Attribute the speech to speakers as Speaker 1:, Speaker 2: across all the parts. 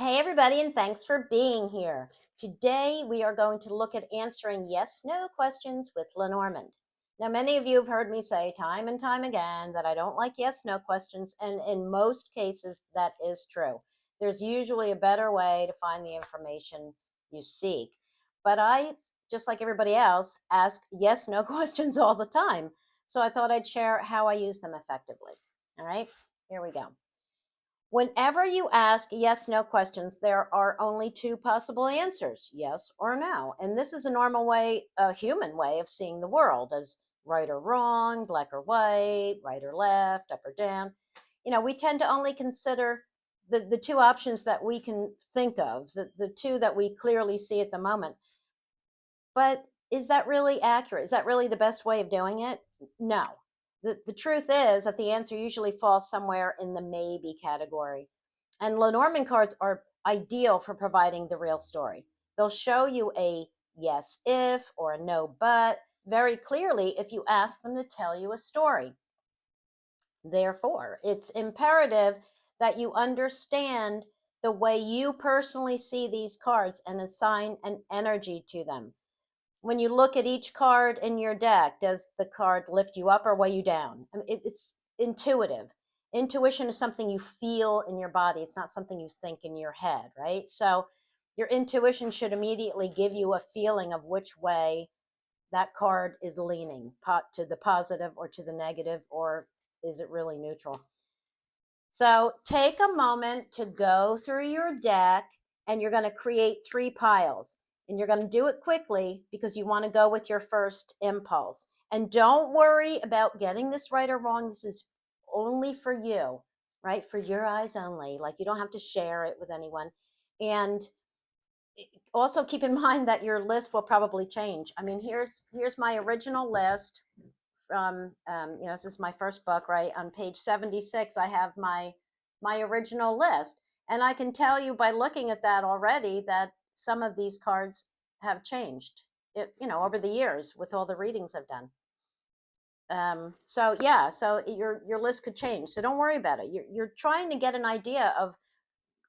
Speaker 1: Hey, everybody, and thanks for being here. Today, we are going to look at answering yes no questions with Lenormand. Now, many of you have heard me say time and time again that I don't like yes no questions, and in most cases, that is true. There's usually a better way to find the information you seek. But I, just like everybody else, ask yes no questions all the time. So I thought I'd share how I use them effectively. All right, here we go. Whenever you ask yes no questions, there are only two possible answers, yes or no. And this is a normal way, a human way of seeing the world as right or wrong, black or white, right or left, up or down. We tend to only consider the two options that we can think of, the two that we clearly see at the moment. But is that really accurate? Is that really the best way of doing it? No. The truth is that the answer usually falls somewhere in the maybe category. And Lenormand cards are ideal for providing the real story. They'll show you a yes if or a no but very clearly if you ask them to tell you a story. Therefore, it's imperative that you understand the way you personally see these cards and assign an energy to them. When you look at each card in your deck, does the card lift you up or weigh you down? I mean, it's intuitive. Intuition is something you feel in your body. It's not something you think in your head, right? So your intuition should immediately give you a feeling of which way that card is leaning, to the positive or to the negative, or is it really neutral? So take a moment to go through your deck, and you're going to create three piles. And you're going to do it quickly because you want to go with your first impulse. And don't worry about getting this right or wrong. This is only for you, right? For your eyes only. Like, you don't have to share it with anyone. And also keep in mind that your list will probably change. I mean, here's my original list from this is my first book, right? On page 76, I have my original list, and I can tell you by looking at that already that some of these cards have changed, over the years with all the readings I've done. So yeah, so your list could change. So don't worry about it. You're trying to get an idea of,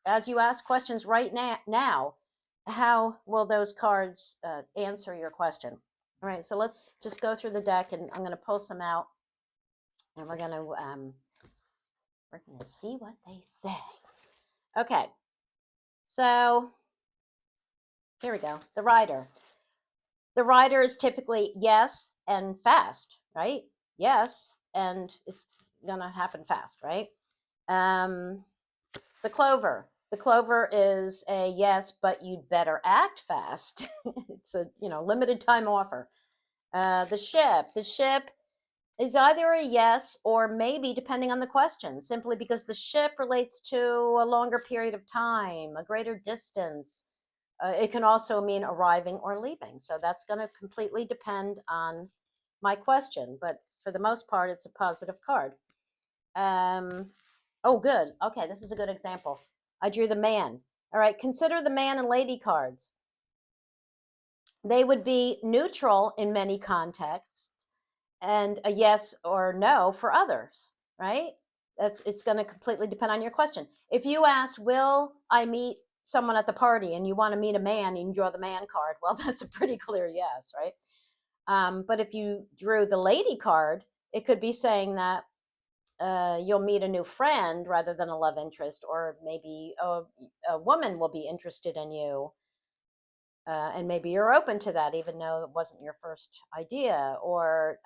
Speaker 1: as you ask questions right now, how will those cards answer your question? All right, so let's just go through the deck, and I'm going to pull some out, and we're going to see what they say. Okay, so here we go. The rider. The rider is typically yes and fast, right? Yes, and it's going to happen fast, right? The clover. The clover is a yes, but you'd better act fast. It's a limited time offer. The ship. The ship is either a yes or maybe, depending on the question, simply because the ship relates to a longer period of time, a greater distance. It can also mean arriving or leaving. So that's going to completely depend on my question. But for the most part, it's a positive card. Oh, good. Okay, this is a good example. I drew the man. All right, consider the man and lady cards. They would be neutral in many contexts and a yes or no for others, right? It's going to completely depend on your question. If you asked, will I meet someone at the party, and you want to meet a man, you can draw the man card. Well, that's a pretty clear yes, right? But if you drew the lady card, it could be saying that you'll meet a new friend rather than a love interest, or maybe a woman will be interested in you, and maybe you're open to that, even though it wasn't your first idea. Or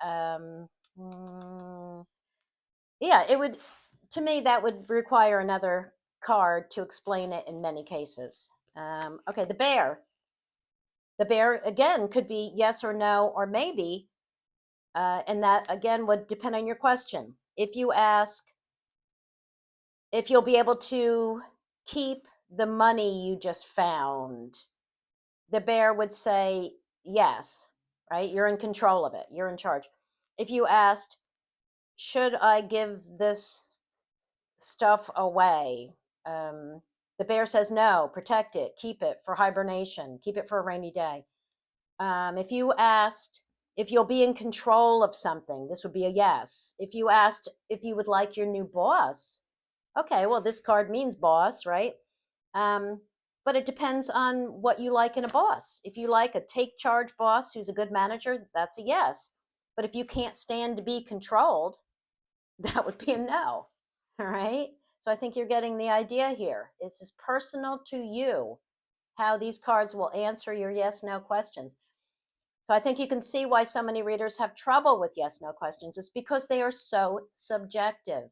Speaker 1: yeah, it would, to me, that would require another card to explain it in many cases. Okay, the bear. The bear, again, could be yes or no or maybe, and that, again, would depend on your question. If you ask if you'll be able to keep the money you just found, the bear would say yes, right? You're in control of it. You're in charge. If you asked, should I give this stuff away? The bear says no, protect it, keep it for hibernation, keep it for a rainy day. If you asked if you'll be in control of something, this would be a yes. If you asked if you would like your new boss, okay, well, this card means boss, right? But it depends on what you like in a boss. If you like a take charge boss who's a good manager, that's a yes. But if you can't stand to be controlled, that would be a no. All right. So I think you're getting the idea here. It's just personal to you how these cards will answer your yes no questions. So I think you can see why so many readers have trouble with yes no questions. It's because they are so subjective.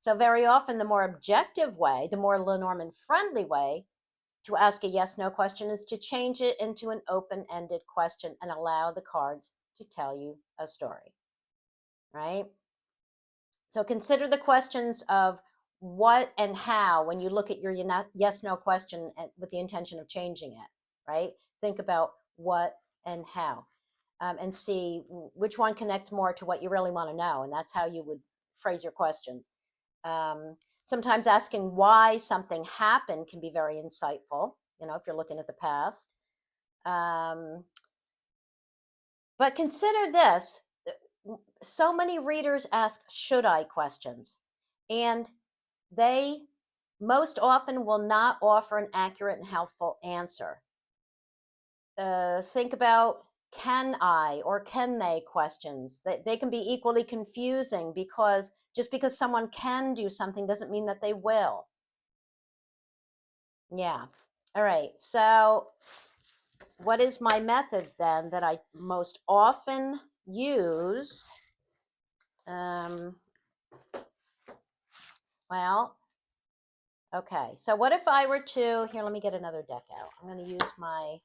Speaker 1: So very often, the more objective way, the more Lenormand friendly way to ask a yes no question is to change it into an open ended question and allow the cards to tell you a story. Right? So consider the questions of what and how when you look at your yes no question with the intention of changing it. Right? Think about what and how. And see which one connects more to what you really want to know. And that's how you would phrase your question. Sometimes asking why something happened can be very insightful, if you're looking at the past. But consider this. So many readers ask should I questions, and they most often will not offer an accurate and helpful answer. Think about can I or can they questions. They can be equally confusing because just because someone can do something doesn't mean that they will. Yeah. All right. So what is my method then that I most often use? Well, okay. So what if I were to, here, let me get another deck out. I'm going to use my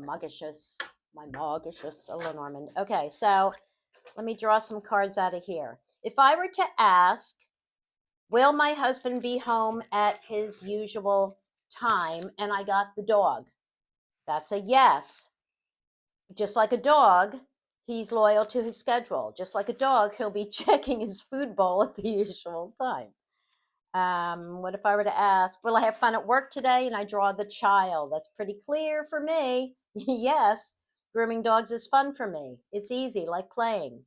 Speaker 1: Maugicious Lenormand. Okay, so let me draw some cards out of here. If I were to ask, will my husband be home at his usual time? And I got the dog. That's a yes. Just like a dog, he's loyal to his schedule. Just like a dog, he'll be checking his food bowl at the usual time. What if I were to ask, will I have fun at work today? And I draw the child. That's pretty clear for me. Yes, grooming dogs is fun for me. It's easy, like playing.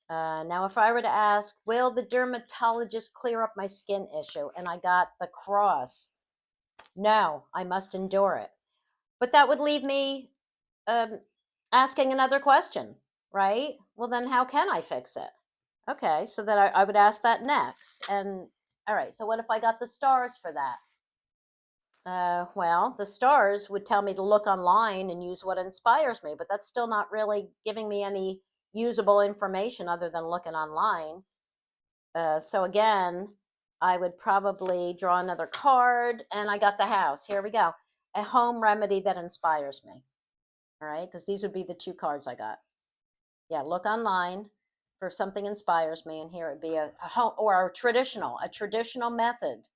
Speaker 1: Now, if I were to ask, will the dermatologist clear up my skin issue? And I got the cross. No, I must endure it. But that would leave me asking another question, right? Well, then how can I fix it? Okay, so then I would ask that next. And all right, so what if I got the stars for that? Well, the stars would tell me to look online and use what inspires me, but that's still not really giving me any usable information other than looking online. So again, I would probably draw another card, and I got the house. Here we go. A home remedy that inspires me. All right, because these would be the two cards I got. Yeah, look online for something inspires me, and here it'd be a home or a traditional method.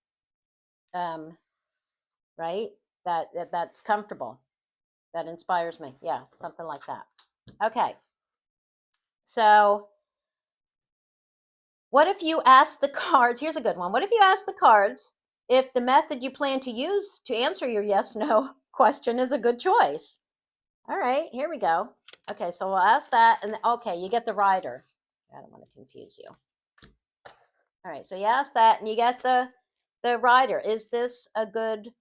Speaker 1: Right? That's comfortable, that inspires me. Yeah, something like that. Okay. So what if you ask the cards? Here's a good one. What if you ask the cards if the method you plan to use to answer your yes no question is a good choice? All right, here we go. Okay, so we'll ask that, and okay, you get the rider. I don't want to confuse you. All right, so you ask that, and you get the rider. Is this a good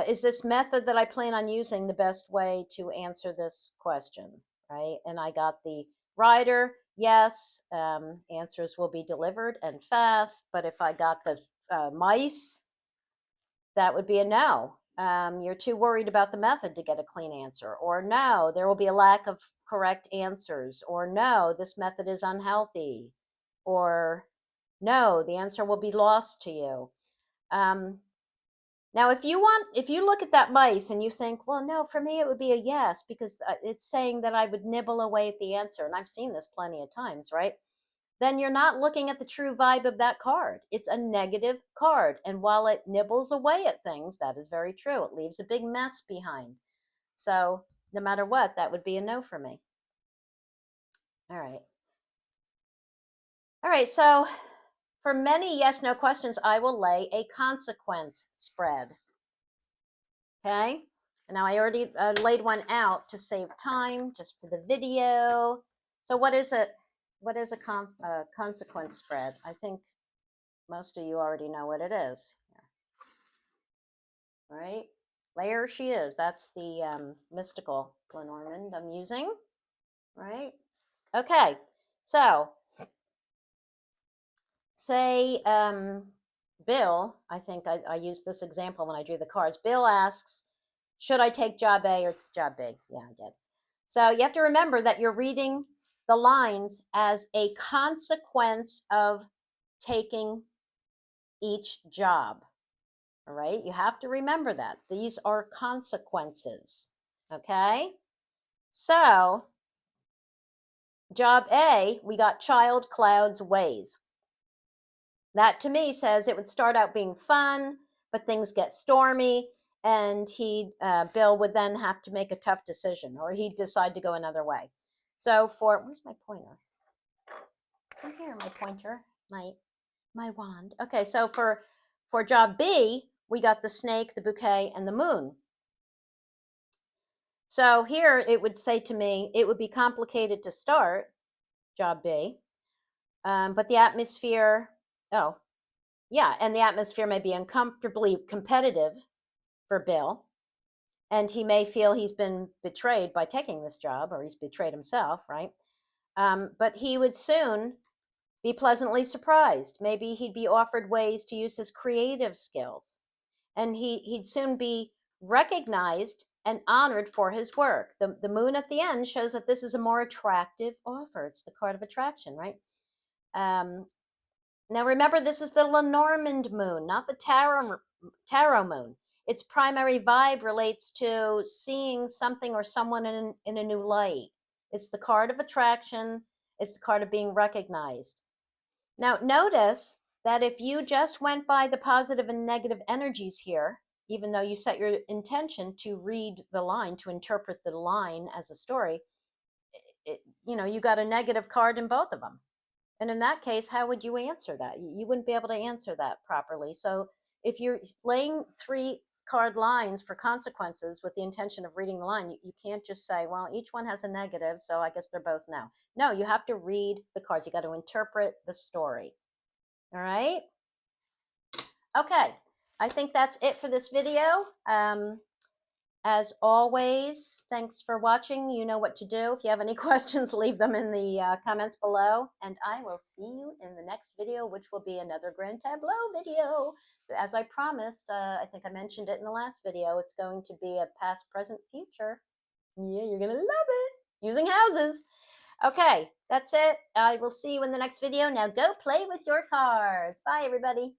Speaker 1: is this method that I plan on using the best way to answer this question, right? And I got the rider, yes, answers will be delivered and fast. But if I got the mice, that would be a no. You're too worried about the method to get a clean answer. Or no, there will be a lack of correct answers. Or no, this method is unhealthy. Or no, the answer will be lost to you. Now, if you look at that mice and you think, well, no, for me it would be a yes because it's saying that I would nibble away at the answer, and I've seen this plenty of times, right? Then you're not looking at the true vibe of that card. It's a negative card, and while it nibbles away at things, that is very true. It leaves a big mess behind. So no matter what, that would be a no for me. All right. All right, so for many yes no questions, I will lay a consequence spread. Okay, and now I already laid one out to save time just for the video. So what is it? What is a consequence spread? I think most of you already know what it is. right? There she is. That's the mystical Lenormand I'm using, right? Okay, so say Bill, I think I used this example when I drew the cards. Bill asks, should I take job A or job B? Yeah, I did. So you have to remember that you're reading the lines as a consequence of taking each job. All right, you have to remember that. These are consequences. Okay, so job A, we got child, clouds, ways. That to me says it would start out being fun, but things get stormy, and Bill would then have to make a tough decision, or he'd decide to go another way. So where's my pointer? Come here, my pointer, my wand. Okay, so for job B, we got the snake, the bouquet, and the moon. So here it would say to me, it would be complicated to start job B, but the atmosphere, oh, yeah, and the atmosphere may be uncomfortably competitive for Bill, and he may feel he's been betrayed by taking this job, or he's betrayed himself, right? But he would soon be pleasantly surprised. Maybe he'd be offered ways to use his creative skills, and he'd soon be recognized and honored for his work. The moon at the end shows that this is a more attractive offer. It's the card of attraction, right? Now remember, this is the Lenormand moon, not the tarot moon. Its primary vibe relates to seeing something or someone in a new light. It's the card of attraction. It's the card of being recognized. Now notice that if you just went by the positive and negative energies here, even though you set your intention to read the line, to interpret the line as a story, you got a negative card in both of them. And in that case, how would you answer that? You wouldn't be able to answer that properly. So if you're laying 3 card lines for consequences with the intention of reading the line, you can't just say, well, each one has a negative, so I guess they're both no. No, you have to read the cards. You got to interpret the story. All right? Okay, I think that's it for this video. As always, thanks for watching. You know what to do. If you have any questions, leave them in the comments below. And I will see you in the next video, which will be another Grand Tableau video. As I promised, I think I mentioned it in the last video, it's going to be a past, present, future. Yeah, you're going to love it. Using houses. Okay, that's it. I will see you in the next video. Now go play with your cards. Bye, everybody.